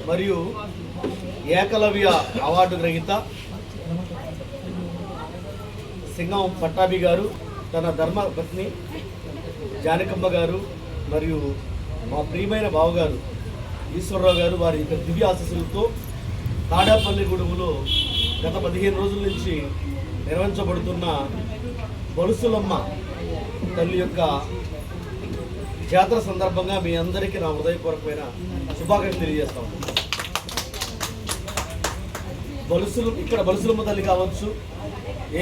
మరియు ఏకలవ్య అవార్డు గ్రహీత సింగం పట్టాభి గారు, తన ధర్మపత్ని జానకమ్మ గారు మరియు మా ప్రియమైన బావగారు ఈశ్వరరావు గారు వారి దివ్య ఆశీస్సులతో తాడేపల్లిగూడెంలో గత 15 రోజుల నుంచి నిర్వహించబడుతున్న బలుసులమ్మ తల్లి యొక్క జాతర సందర్భంగా మీ అందరికీ నా హృదయపూర్వకమైన శుభాకాంక్షలు తెలియజేస్తాము. ఇక్కడ బలుసులమ్మ తల్లి కావచ్చు,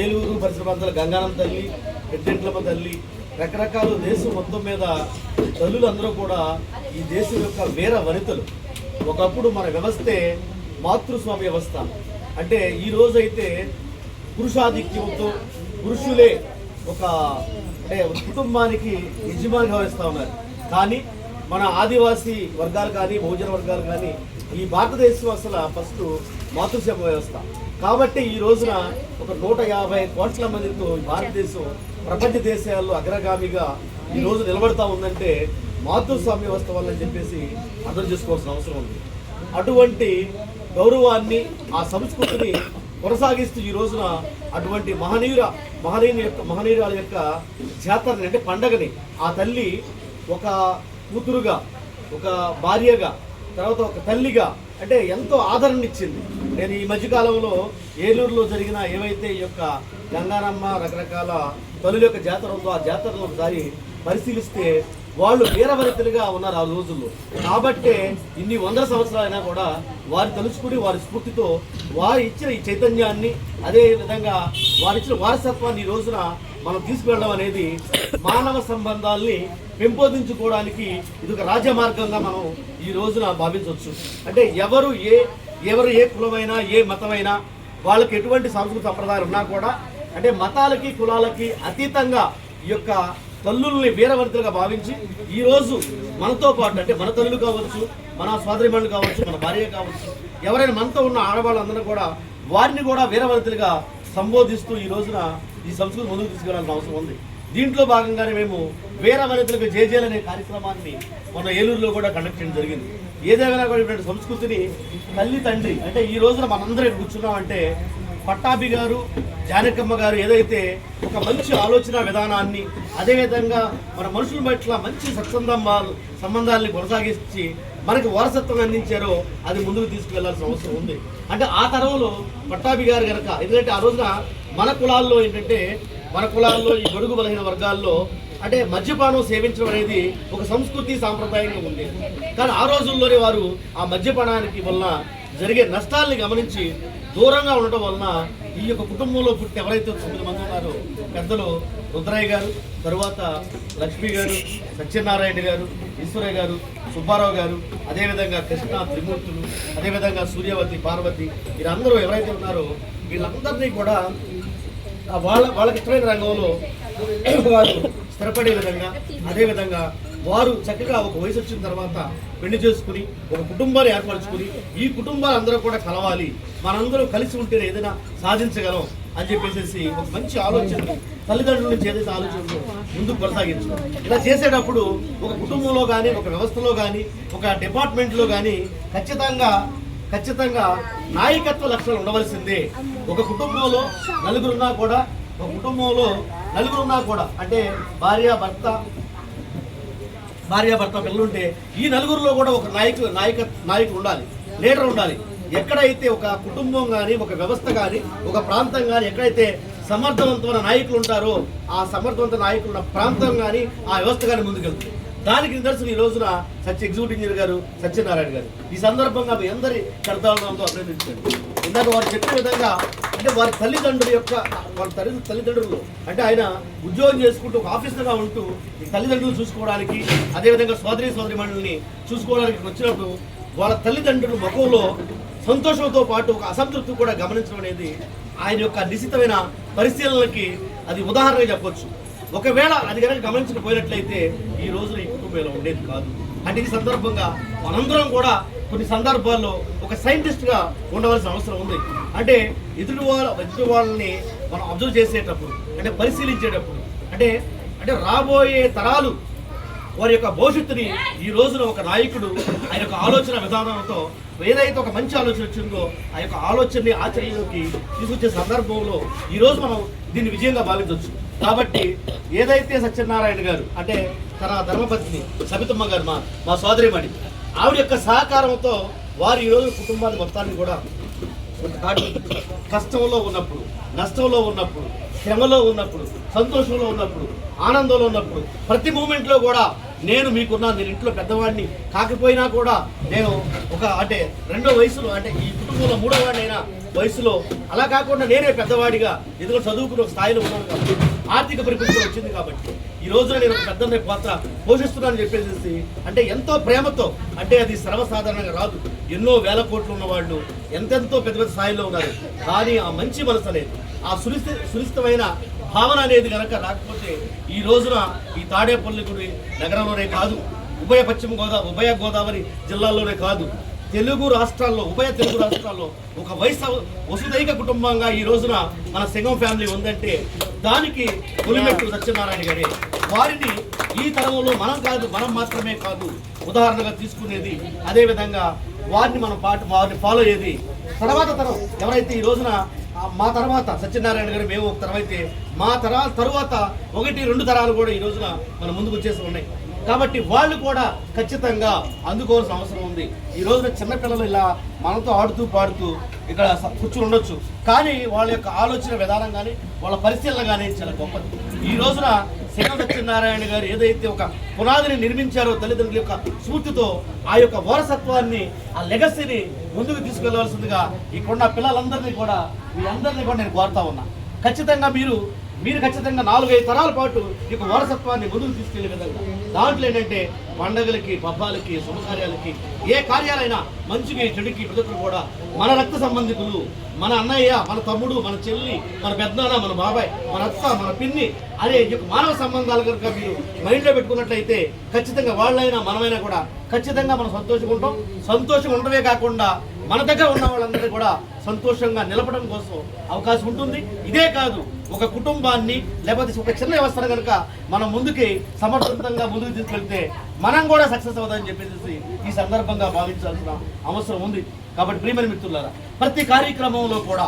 ఏలూరు పరిసర ప్రాంతాల గంగానం తల్లి, పెద్దింట్లమ్మ తల్లి, రకరకాల దేశం మొత్తం మీద తల్లులు అందరూ కూడా ఈ దేశం యొక్క వీర వనితలు. ఒకప్పుడు మన వ్యవస్థే మాతృస్వామ్య వ్యవస్థ. అంటే ఈ రోజైతే పురుషాధిక్యంతో పురుషులే ఒక కుటుంబానికి యజమాని వ్యవస్థ ఉన్నారు. కానీ మన ఆదివాసీ వర్గాలు కానీ బహుజన వర్గాలు కానీ ఈ భారతదేశం అసలు ఫస్ట్ మాతృస్వామ్య వ్యవస్థ. కాబట్టి ఈ రోజున ఒక 150 కోట్ల మందితో భారతదేశం ప్రపంచ దేశాల్లో అగ్రగామిగా ఈ రోజు నిలబడతా ఉందంటే మాతృస్వామ్య వ్యవస్థ వల్ల అని చెప్పేసి అర్థం చేసుకోవాల్సిన అవసరం ఉంది. అటువంటి గౌరవాన్ని, ఆ సంస్కృతిని కొనసాగిస్తూ ఈ రోజున అటువంటి మహనీయురాల యొక్క జాతరని, అంటే పండగని ఆ తల్లి ఒక కూతురుగా, ఒక భార్యగా, తర్వాత ఒక తల్లిగా అంటే ఎంతో ఆదరణ ఇచ్చింది. నేను ఈ మధ్యకాలంలో ఏలూరులో జరిగిన ఏవైతే ఈ యొక్క గంగానమ్మ రకరకాల తల్లుల యొక్క జాతర ఉందో ఆ జాతరలో ఒకసారి పరిశీలిస్తే వాళ్ళు వీరవనితలుగా ఉన్నారు ఆ రోజుల్లో. కాబట్టే ఇన్ని 100 సంవత్సరాలైనా కూడా వారు తలుచుకుని వారి స్ఫూర్తితో వారు ఇచ్చిన ఈ చైతన్యాన్ని, అదే విధంగా వారు ఇచ్చిన వారసత్వాన్ని ఈ రోజున మనం తీసుకువెళ్ళడం అనేది మానవ సంబంధాల్ని పెంపొందించుకోవడానికి ఇది ఒక రాజమార్గంగా మనం ఈ రోజున భావించవచ్చు. అంటే ఎవరు ఏ కులమైనా ఏ మతమైనా వాళ్ళకి ఎటువంటి సాంస్కృతిక సంప్రదాయాలు ఉన్నా కూడా అంటే మతాలకి కులాలకి అతీతంగా ఈ యొక్క తల్లుల్ని వీరవనితలుగా భావించి ఈరోజు మనతో పాటు అంటే మన తల్లులు కావచ్చు, మన సోదరిమణులు కావచ్చు, మన భార్య కావచ్చు, ఎవరైనా మనతో ఉన్న ఆడవాళ్ళందరూ కూడా వారిని కూడా వీరవనితలుగా సంబోధిస్తూ ఈ రోజున ఈ సంస్కృతి ముందుకు తీసుకెళ్లాల్సిన అవసరం ఉంది. దీంట్లో భాగంగానే మేము వీరవనితలకు జేజేలు అనే కార్యక్రమాన్ని మొన్న ఏలూరులో కూడా కండక్ట్ చేయడం జరిగింది. ఏదేమైనా కూడా సంస్కృతిని తల్లి తండ్రి అంటే ఈ రోజున మనందరం కూర్చున్నామంటే పట్టాభి గారు, జానకమ్మ గారు ఏదైతే ఒక మంచి ఆలోచన విధానాన్ని, అదేవిధంగా మన మనుషుల పట్ల మంచి సంబంధాలని కొనసాగించి మనకి వారసత్వం అందించారో అది ముందుకు తీసుకువెళ్లాల్సిన అవసరం ఉంది. అంటే ఆ తరంలో పట్టాభి గారు కనుక, ఎందుకంటే ఆ రోజున మన కులాల్లో ఏంటంటే ఈ బడుగు బలహీన వర్గాల్లో అంటే మద్యపానం సేవించడం అనేది ఒక సంస్కృతి సాంప్రదాయంగా ఉంది. కానీ ఆ రోజుల్లోనే వారు ఆ మద్యపానానికి వలన జరిగే నష్టాలని గమనించి దూరంగా ఉండటం వలన ఈ యొక్క కుటుంబంలో పుట్టి ఎవరైతే 9 మంది ఉన్నారో పెద్దలు రుద్రయ్య గారు, తరువాత లక్ష్మి గారు, సత్యనారాయణ గారు, ఈశ్వరయ్య గారు, సుబ్బారావు గారు, అదేవిధంగా కృష్ణ త్రిమూర్తులు, అదేవిధంగా సూర్యవతి, పార్వతి, వీరందరూ ఎవరైతే ఉన్నారో వీళ్ళందరినీ కూడా వాళ్ళకి ఇష్టమైన రంగంలో వారు స్థిరపడే విధంగా, అదేవిధంగా వారు చక్కగా ఒక వయసు వచ్చిన తర్వాత పెళ్లి చేసుకుని ఒక కుటుంబాన్ని ఏర్పరచుకుని ఈ కుటుంబాలు అందరూ కూడా కలవాలి, మనందరూ కలిసి ఉంటేనే ఏదైనా సాధించగలం అని చెప్పేసి ఒక మంచి ఆలోచన తల్లిదండ్రుల నుంచి ఏదైతే ఆలోచనలో ముందుకు కొనసాగించడం. ఇలా చేసేటప్పుడు ఒక కుటుంబంలో కానీ, ఒక వ్యవస్థలో కానీ, ఒక డిపార్ట్మెంట్లో కానీ ఖచ్చితంగా నాయకత్వ లక్షణాలు ఉండవలసిందే. ఒక కుటుంబంలో నలుగురున్నా కూడా అంటే భార్యాభర్త పిల్లలుంటే ఈ నలుగురిలో కూడా ఒక నాయకుడు ఉండాలి, లీడర్ ఉండాలి. ఎక్కడైతే ఒక కుటుంబం కానీ, ఒక వ్యవస్థ కానీ, ఒక ప్రాంతం కానీ ఎక్కడైతే సమర్థవంతమైన నాయకులు ఉంటారో ఆ సమర్థవంతమైన నాయకులు ఉన్న ప్రాంతం కానీ, ఆ వ్యవస్థ కానీ ముందుకెళ్తుంది. దానికి నిదర్శనం ఈ రోజున ఎగ్జిక్యూటివ్ ఇంజనీర్ గారు సత్యనారాయణ గారు. ఈ సందర్భంగా మీ అందరి కర్తవ్యంతో అభినందించండి. ఇందాక వారు చెప్పిన విధంగా అంటే వారి తల్లిదండ్రులు అంటే ఆయన ఉద్యోగం చేసుకుంటూ ఒక ఆఫీసర్గా ఉంటూ ఈ తల్లిదండ్రులు చూసుకోవడానికి, అదేవిధంగా సోదరిమణుల్ని చూసుకోవడానికి వచ్చినప్పుడు వాళ్ళ తల్లిదండ్రుల ముఖంలో సంతోషంతో పాటు ఒక అసంతృప్తి కూడా గమనించడం అనేది ఆయన యొక్క నిశ్చితమైన పరిశీలనలకి అది ఉదాహరణగా చెప్పొచ్చు. ఒకవేళ అది కనుక గమనించకపోయినట్లయితే ఈ రోజున ఈ కుటుంబంలో ఉండేది కాదు. అంటే ఈ సందర్భంగా మనందరం కూడా కొన్ని సందర్భాల్లో ఒక సైంటిస్ట్గా ఉండవలసిన అవసరం ఉంది. అంటే ఎదుటి వాళ్ళని మనం అబ్జర్వ్ చేసేటప్పుడు, అంటే పరిశీలించేటప్పుడు, అంటే రాబోయే తరాలు వారి యొక్క భవిష్యత్తుని ఈ రోజున ఒక నాయకుడు ఆయన యొక్క ఆలోచన విధానంతో ఏదైతే ఒక మంచి ఆలోచన వచ్చిందో ఆ యొక్క ఆలోచనని ఆచరణలోకి తీసుకొచ్చే సందర్భంలో ఈ రోజు మనం దీన్ని విజయంగా భావించవచ్చు. కాబట్టి ఏదైతే సత్యనారాయణ గారు అంటే తన ధర్మపత్ని సబితమ్మ గారు మా సోదరిమణి ఆవిడ యొక్క సహకారంతో వారు ఈరోజు కుటుంబాన్ని మొత్తాన్ని కూడా కష్టంలో ఉన్నప్పుడు, నష్టంలో ఉన్నప్పుడు, శ్రమలో ఉన్నప్పుడు, సంతోషంలో ఉన్నప్పుడు, ఆనందంలో ఉన్నప్పుడు ప్రతి మూమెంట్లో కూడా నేను మీకున్నా, నేను ఇంట్లో పెద్దవాడిని కాకపోయినా కూడా నేను ఒక అంటే రెండో వయసులో అంటే ఈ కుటుంబంలో మూడో వాడినైనా వయసులో అలా కాకుండా నేనే పెద్దవాడిగా ఎందుకంటే చదువుకుని ఒక స్థాయిలో ఉన్నాను కాబట్టి ఆర్థిక పరిస్థితి వచ్చింది కాబట్టి ఈ రోజున నేను ఒక పెద్ద పాత్ర పోషిస్తున్నానని చెప్పేసి అంటే ఎంతో ప్రేమతో అంటే అది సర్వసాధారణంగా రాదు. ఎన్నో వేల కోట్లు ఉన్నవాళ్ళు ఎంతెంతో పెద్ద పెద్ద స్థాయిలో ఉన్నారు. కానీ ఆ మంచి మనసు అనేది ఆ సునిశ్చితమైన భావన అనేది కనుక రాకపోతే ఈ రోజున ఈ తాడేపల్లిగూడి నగరంలోనే కాదు, ఉభయ గోదావరి జిల్లాల్లోనే కాదు, తెలుగు రాష్ట్రాల్లో ఉభయ తెలుగు రాష్ట్రాల్లో ఒక వసుదైక కుటుంబంగా ఈ రోజున మన సింగం ఫ్యామిలీ ఉందంటే దానికి పులిమెట్టు సత్యనారాయణ గారే. వారిని ఈ తరంలో మనం మాత్రమే కాదు ఉదాహరణగా తీసుకునేది. అదేవిధంగా వారిని ఫాలో అయ్యేది తర్వాత తరం ఎవరైతే ఈ రోజున మా తర్వాత సత్యనారాయణ గారు మేము ఒక తరం అయితే మా తరువాత 1-2 తరాలు కూడా ఈ రోజున మన ముందుకు వచ్చేసి ఉన్నాయి. కాబట్టి వాళ్ళు కూడా ఖచ్చితంగా అందుకోవాల్సిన అవసరం ఉంది. ఈ రోజున చిన్నపిల్లలు ఇలా మనతో ఆడుతూ పాడుతూ ఇక్కడ కూర్చుని ఉండొచ్చు, కానీ వాళ్ళ యొక్క ఆలోచన విధానం కానీ వాళ్ళ పరిశీలన కానీ చాలా గొప్పది. ఈ రోజున సింగం సత్యనారాయణ గారు ఏదైతే ఒక పునాదిని నిర్మించారో తల్లిదండ్రుల యొక్క స్ఫూర్తితో ఆ యొక్క వారసత్వాన్ని ఆ లెగసీని ముందుకు తీసుకెళ్లవలసిందిగా ఇక్కడున్న పిల్లలందరినీ కూడా మీ అందరినీ కూడా నేను కోరుతా ఉన్నా. ఖచ్చితంగా మీరు ఖచ్చితంగా 4-5 తరాల పాటు ఈ యొక్క వారసత్వాన్ని ముందుకు తీసుకెళ్లే విధంగా దాంట్లో ఏంటంటే పండగలకి, పబ్బాలకి, శుభకార్యాలకి ఏ కార్యాలైనా మంచికి చెడుకి ప్రతి కూడా మన రక్త సంబంధికులు, మన అన్నయ్య, మన తమ్ముడు, మన చెల్లి, మన పెద్దనాన్న, మన బాబాయ్, మన అత్త, మన పిన్ని అనే మానవ సంబంధాలు కనుక మీరు మైండ్లో పెట్టుకున్నట్లయితే ఖచ్చితంగా వాళ్ళైనా మనమైనా కూడా ఖచ్చితంగా మనం సంతోషంగా ఉండవే కాకుండా మన దగ్గర ఉన్న వాళ్ళందరినీ కూడా సంతోషంగా నిలపడం కోసం అవకాశం ఉంటుంది. ఇదే కాదు ఒక కుటుంబాన్ని లేకపోతే ఒక చిన్న వ్యవస్థను కనుక మనం ముందుకి సమర్థవంతంగా ముందుకు తీసుకెళ్తే మనం కూడా సక్సెస్ అవుతుందని చెప్పేసి ఈ సందర్భంగా భావించాల్సిన అవసరం ఉంది. కాబట్టి ప్రియమైన మిత్రులారా ప్రతి కార్యక్రమంలో కూడా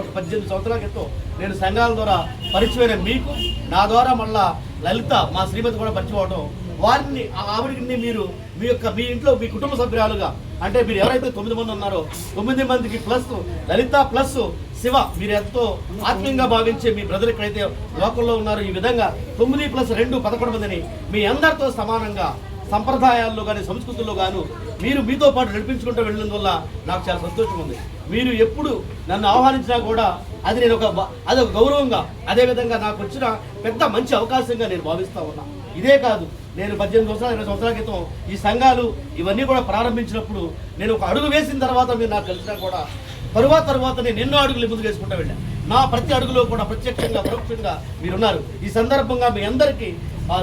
ఒక 18 సంవత్సరాల క్రితం నేను సంఘాల ద్వారా పరిచయమైన మీకు నా ద్వారా మళ్ళా లలిత మా శ్రీమతి కూడా పరిచయం అవడం వారిని ఆవిడిని మీరు మీ ఇంట్లో మీ కుటుంబ సభ్యురాలుగా అంటే మీరు ఎవరైతే 9 మంది ఉన్నారో 9 మందికి ప్లస్ లలిత ప్లస్ శివ మీరు ఎంతో ఆత్మీయంగా భావించే మీ బ్రదర్ ఎక్కడైతే లోకల్లో ఉన్నారో ఈ విధంగా 9+2 11 మందిని మీ అందరితో సమానంగా సంప్రదాయాల్లో కానీ సంస్కృతుల్లో గాను మీరు మీతో పాటు నడిపించుకుంటూ వెళ్ళడం వల్ల నాకు చాలా సంతోషం ఉంది. మీరు ఎప్పుడు నన్ను ఆహ్వానించినా కూడా అది నేను అదొక గౌరవంగా అదేవిధంగా నాకు వచ్చిన పెద్ద మంచి అవకాశంగా నేను భావిస్తా ఉన్నా. ఇదే కాదు నేను 18 సంవత్సరాలు 20 సంవత్సరాల క్రితం ఈ సంఘాలు ఇవన్నీ కూడా ప్రారంభించినప్పుడు నేను ఒక అడుగు వేసిన తర్వాత మీరు నాకు కలిసినా కూడా తరువాత నేను ఎన్నో అడుగులు ముందుకు వేసుకుంటూ వెళ్ళాను. నా ప్రతి అడుగులో కూడా ప్రత్యక్షంగా పరోక్షంగా మీరున్నారు. ఈ సందర్భంగా మీ అందరికీ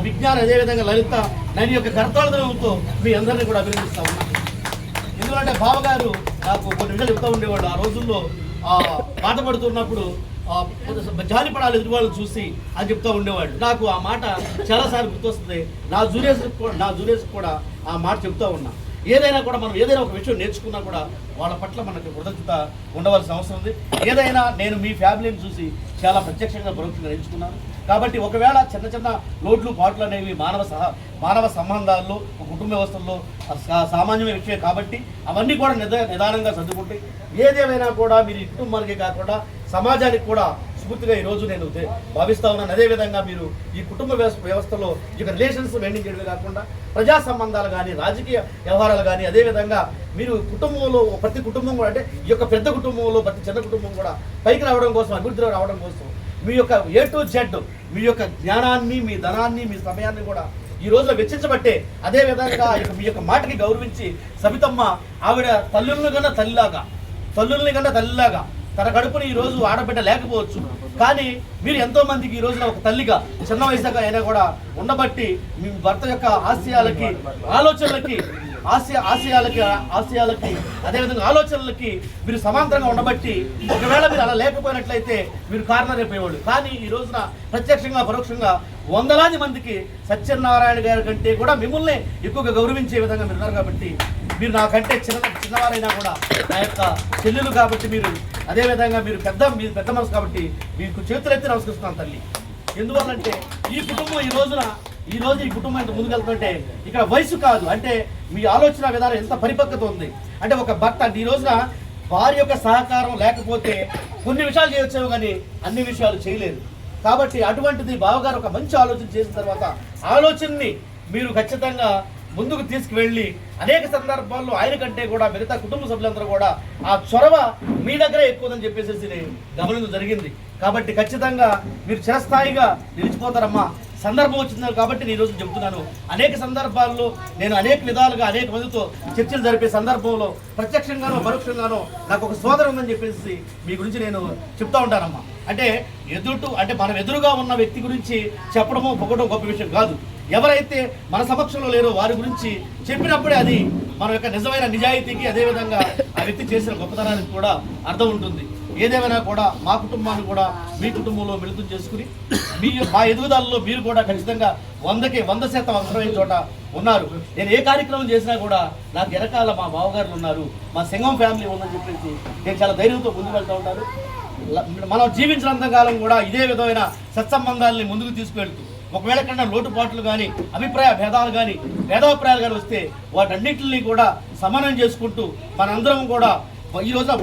విజ్ఞానం అదేవిధంగా లలిత నేను యొక్క కర్తాళంతో మీ అందరినీ కూడా అభినందిస్తా ఉన్నాను. ఎందుకంటే బావగారు నాకు కొన్ని విషయాలు చెప్తూ ఉండేవాడు. ఆ రోజుల్లో బాధపడుతున్నప్పుడు జాలిపడాలి ఎదుటి వాళ్ళని చూసి అని చెప్తూ ఉండేవాడు. నాకు ఆ మాట చాలాసార్లు గుర్తొస్తుంది. నా జూనియర్స్ కూడా ఆ మాట చెప్తూ ఉన్నా. ఏదైనా కూడా మనం ఏదైనా ఒక విషయం నేర్చుకున్నా కూడా వాళ్ళ పట్ల మనకు కృతజ్ఞత ఉండవలసిన అవసరం ఉంది. ఏదైనా నేను మీ ఫ్యామిలీని చూసి చాలా ప్రత్యక్షంగా పరోక్షంగా నేర్చుకున్నాను. కాబట్టి ఒకవేళ చిన్న లోట్లు పాటలు అనేవి మానవ సంబంధాల్లో కుటుంబ వ్యవస్థల్లో సామాన్యమైన విషయం కాబట్టి అవన్నీ కూడా నిదానంగా సర్దుకుంటే ఏదేమైనా కూడా మీరు ఈ కుటుంబానికే కాకుండా సమాజానికి కూడా స్ఫూర్తిగా ఈరోజు నేను భావిస్తా ఉన్నాను. అదేవిధంగా మీరు ఈ కుటుంబ వ్యవస్థలో ఈ రిలేషన్స్ మెయింటైన్ చేయడమే కాకుండా ప్రజా సంబంధాలు కానీ రాజకీయ వ్యవహారాలు కానీ అదేవిధంగా మీరు కుటుంబంలో ప్రతి కుటుంబం కూడా అంటే ఈ యొక్క పెద్ద కుటుంబంలో ప్రతి చిన్న కుటుంబం కూడా పైకి రావడం కోసం అభివృద్ధిలో రావడం కోసం మీ యొక్క A to Z మీ యొక్క జ్ఞానాన్ని మీ ధనాన్ని మీ సమయాన్ని కూడా ఈ రోజున వెచ్చించబట్టే అదేవిధంగా మీ యొక్క మాటకి గౌరవించి సబితమ్మ ఆవిడ తల్లుల్ని కన్నా తల్లిలాగా తన కడుపుని ఈ రోజు ఆడబిడ్డ లేకపోవచ్చు, కానీ మీరు ఎంతో మందికి ఈ రోజున ఒక తల్లిగా చిన్న వయసుగా అయినా కూడా ఉండబట్టి మీ భర్త యొక్క ఆశయాలకి ఆలోచనలకి ఆశయాలకి అదేవిధంగా ఆలోచనలకి మీరు సమాంతరంగా ఉండబట్టి ఒకవేళ మీరు అలా లేకపోయినట్లయితే మీరు కారణరైపోయేవాళ్ళు. కానీ ఈ రోజున ప్రత్యక్షంగా పరోక్షంగా వందలాది మందికి సత్యనారాయణ గారి కంటే కూడా మిమ్మల్ని ఎక్కువగా గౌరవించే విధంగా మీరు ఉన్నారు. కాబట్టి మీరు నాకంటే చిన్నవారైనా కూడా నా యొక్క చెల్లెలు కాబట్టి మీరు అదేవిధంగా మీరు పెద్ద మనసు కాబట్టి మీకు చేతులెత్తి నమస్కరిస్తున్నాను తల్లి. ఎందువల్లంటే ఈ కుటుంబం ఈ రోజు ఈ కుటుంబం ఎంత ముందుకెళ్తుంటే ఇక్కడ వయసు కాదు, అంటే మీ ఆలోచన విధానం ఎంత పరిపక్వత ఉంది అంటే ఒక భర్త అంటే ఈ రోజున వారి యొక్క సహకారం లేకపోతే కొన్ని విషయాలు చేయొచ్చేమో కానీ అన్ని విషయాలు చేయలేరు. కాబట్టి అటువంటిది బావగారు ఒక మంచి ఆలోచన చేసిన తర్వాత ఆలోచనని మీరు ఖచ్చితంగా ముందుకు తీసుకువెళ్ళి అనేక సందర్భాల్లో ఆయన కంటే కూడా మిగతా కుటుంబ సభ్యులందరూ కూడా ఆ చొరవ మీ దగ్గరే ఎక్కువదని చెప్పేసి గమనించడం జరిగింది. కాబట్టి ఖచ్చితంగా మీరు చిరస్థాయిగా నిలిచిపోతారమ్మా. సందర్భం వచ్చింది కాబట్టి నేను ఈరోజు చెబుతున్నాను. అనేక సందర్భాల్లో నేను అనేక విధాలుగా అనేక మందితో చర్చలు జరిపే సందర్భంలో ప్రత్యక్షంగానో పరోక్షంగానో నాకు ఒక సోదరు ఉందని చెప్పేసి మీ గురించి నేను చెప్తా ఉంటానమ్మా. అంటే మనం ఎదురుగా ఉన్న వ్యక్తి గురించి చెప్పడమో పొగడం గొప్ప విషయం కాదు. ఎవరైతే మన సమక్షంలో లేరో వారి గురించి చెప్పినప్పుడే అది మన యొక్క నిజమైన నిజాయితీకి అదేవిధంగా ఆ వ్యక్తి చేసిన గొప్పతనానికి కూడా అర్థం ఉంటుంది. ఏదేమైనా కూడా మా కుటుంబాన్ని కూడా మీ కుటుంబంలో మిళితం చేసుకుని మా ఎదుగుదలలో మీరు కూడా ఖచ్చితంగా 100% అవసరమైన చోట ఉన్నారు. నేను ఏ కార్యక్రమం చేసినా కూడా నాకు వెనకాల మా బావగారులు ఉన్నారు, మా సింగం ఫ్యామిలీ ఉందని చెప్పేసి నేను చాలా ధైర్యంతో ముందుకు వెళ్తూ ఉంటాను. మనం జీవించినంత కాలం కూడా ఇదే విధమైన సత్సంబంధాలని ముందుకు తీసుకువెళ్తూ ఒకవేళ కన్నా లోటుపాట్లు కానీ అభిప్రాయ భేదాలు కానీ భేదాభిప్రాయాలు కానీ వస్తే వాటన్నింటినీ కూడా సమానం చేసుకుంటూ మనందరం కూడా ఈ రోజున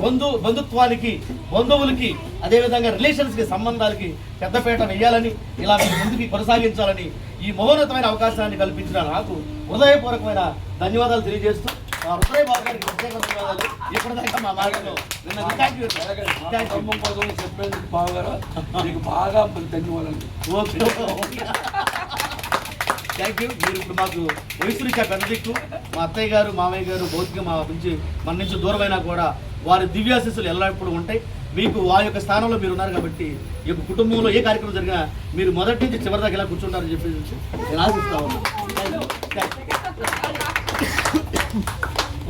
బంధుత్వానికి బంధువులకి అదేవిధంగా రిలేషన్స్కి సంబంధాలకి పెద్దపీట వేయాలని ఇలా మీరు ముందుకు కొనసాగించాలని ఈ మహోన్నతమైన అవకాశాన్ని కల్పించిన నాకు హృదయపూర్వకమైన ధన్యవాదాలు తెలియజేస్తూ హృదయ బాగారికి ప్రత్యేక ధన్యవాదాలు. ఇప్పటిదాకా మా మార్గంలో చెప్పేందుకు బావగారు మీకు బాగా ధన్యవాదాలు. Thank you. మీరు ఇప్పుడు మాకు వయసురీత్యా పెద్ద దిక్కు. మా అత్తయ్య గారు మామయ్య గారు భౌతిక మన నుంచి దూరమైనా కూడా వారి దివ్యాశీస్సులు ఎల్లప్పుడూ ఉంటాయి. మీకు ఆ యొక్క స్థానంలో మీరు ఉన్నారు కాబట్టి ఈ యొక్క కుటుంబంలో ఏ కార్యక్రమం జరిగినా మీరు మొదటి నుంచి చివరి దాకా ఇలా కూర్చుంటారని చెప్పేసి నేను ఆశిస్తా ఉన్నాను.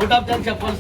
ఓట్ ఆఫ్ థ్యాంక్స్ చెప్పాల్సి